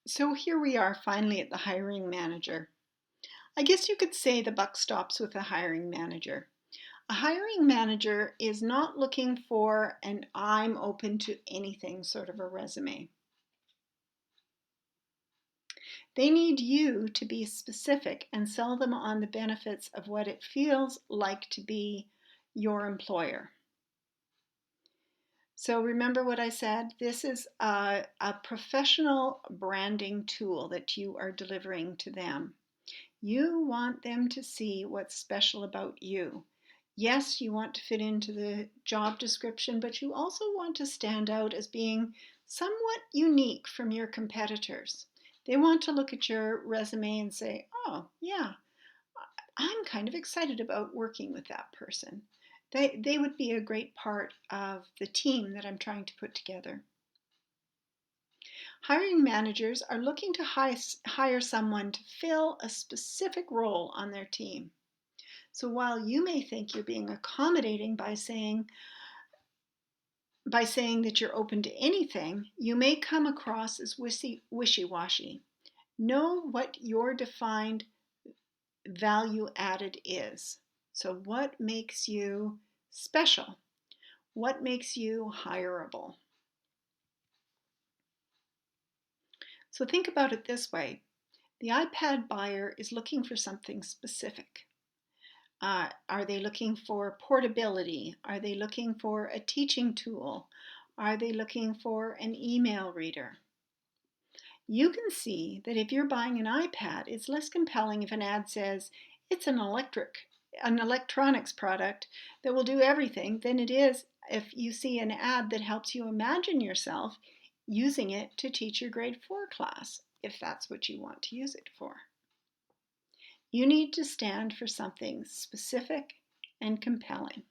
So here we are finally at the hiring manager. I guess you could say the buck stops with the hiring manager. A hiring manager is not looking for an I'm open to anything sort of a resume. They need you to be specific and sell them on the benefits of what it feels like to be your employer. So remember what I said? This is a professional branding tool that you are delivering to them. You want them to see what's special about you. Yes, you want to fit into the job description, but you also want to stand out as being somewhat unique from your competitors. They want to look at your resume and say, oh, yeah, I'm kind of excited about working with that person. They would be a great part of the team that I'm trying to put together. Hiring managers are looking to hire someone to fill a specific role on their team. So while you may think you're being accommodating by saying that you're open to anything, you may come across as wishy-washy. Know what your defined value added is. So what makes you special? What makes you hireable? So think about it this way. The iPad buyer is looking for something specific. Are they looking for portability? Are they looking for a teaching tool? Are they looking for an email reader? You can see that if you're buying an iPad, it's less compelling if an ad says it's an electronics product that will do everything than it is if you see an ad that helps you imagine yourself using it to teach your grade 4 class, if that's what you want to use it for. You need to stand for something specific and compelling.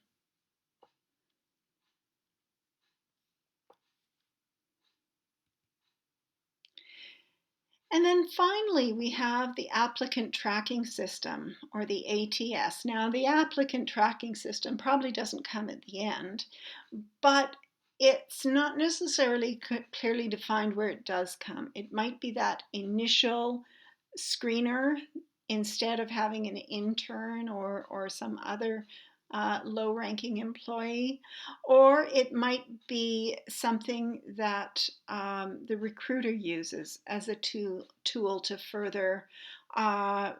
And then finally, we have the applicant tracking system, or the ATS. Now, the applicant tracking system probably doesn't come at the end, but it's not necessarily clearly defined where it does come. It might be that initial screener instead of having an intern or some other low-ranking employee, or it might be something that the recruiter uses as a tool to further uh,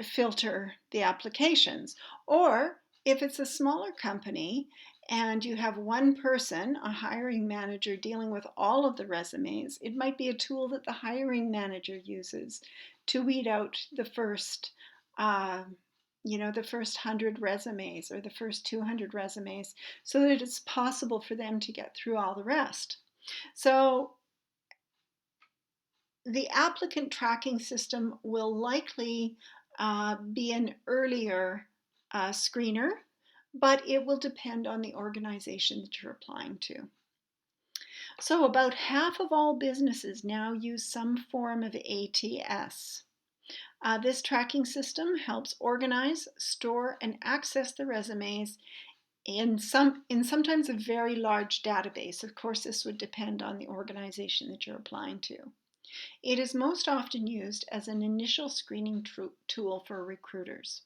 filter the applications. Or if it's a smaller company and you have one person, a hiring manager, dealing with all of the resumes, it might be a tool that the hiring manager uses to weed out the first uh, the first 100 resumes or the first 200 resumes so that it's possible for them to get through all the rest. So the applicant tracking system will likely be an earlier screener, but it will depend on the organization that you're applying to. So about half of all businesses now use some form of ATS. This tracking system helps organize, store, and access the resumes in sometimes a very large database. Of course, this would depend on the organization that you're applying to. It is most often used as an initial screening tool for recruiters.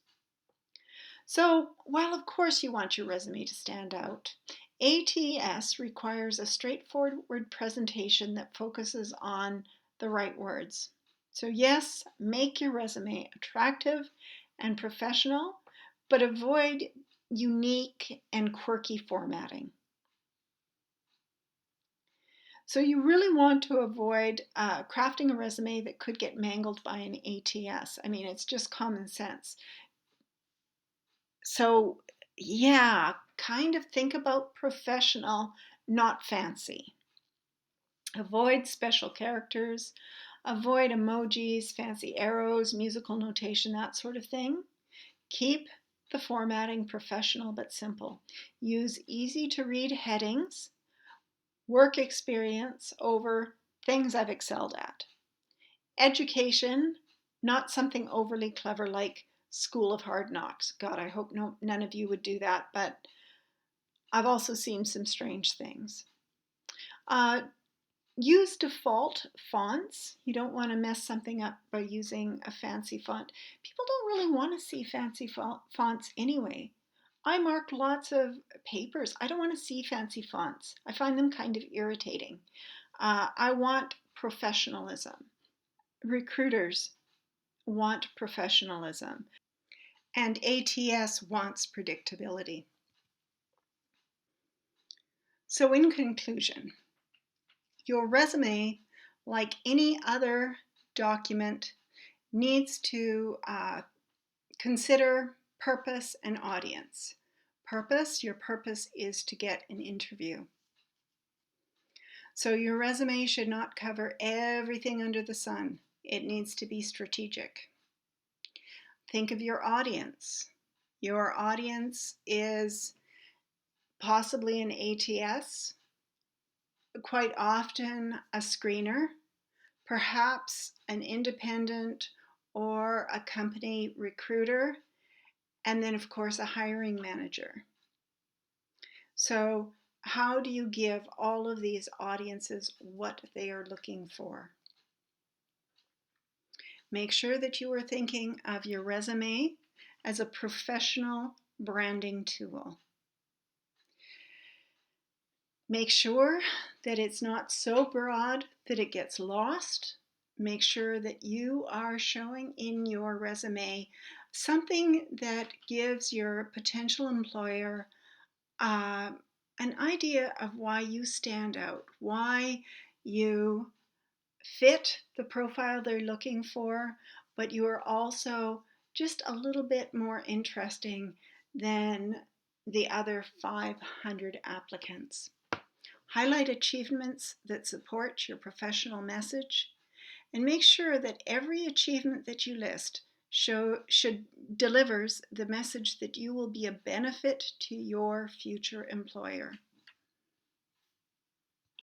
So, while of course you want your resume to stand out, ATS requires a straightforward presentation that focuses on the right words. So yes, make your resume attractive and professional, but avoid unique and quirky formatting. So you really want to avoid crafting a resume that could get mangled by an ATS. I mean, it's just common sense. So yeah, kind of think about professional, not fancy. Avoid special characters, avoid emojis, fancy arrows, musical notation, that sort of thing. Keep the formatting professional but simple. Use easy to read headings, work experience over things I've excelled at. Education, not something overly clever like School of Hard Knocks. God, I hope none of you would do that, but I've also seen some strange things. Uh, Use default fonts. You don't want to mess something up by using a fancy font. People don't really want to see fancy fonts anyway. I mark lots of papers. I don't want to see fancy fonts. I find them kind of irritating. I want professionalism. Recruiters want professionalism, and ATS wants predictability. So, in conclusion, your resume, like any other document, needs to consider purpose and audience. Your purpose is to get an interview. So your resume should not cover everything under the sun. It needs to be strategic. Think of your audience. Your audience is possibly an ATS, quite often a screener, perhaps an independent or a company recruiter, and then of course a hiring manager. So how do you give all of these audiences what they are looking for? Make sure that you are thinking of your resume as a professional branding tool. Make sure that it's not so broad that it gets lost. Make sure that you are showing in your resume something that gives your potential employer an idea of why you stand out, why you fit the profile they're looking for, but you are also just a little bit more interesting than the other 500 applicants. Highlight achievements that support your professional message, and make sure that every achievement that you list delivers the message that you will be a benefit to your future employer.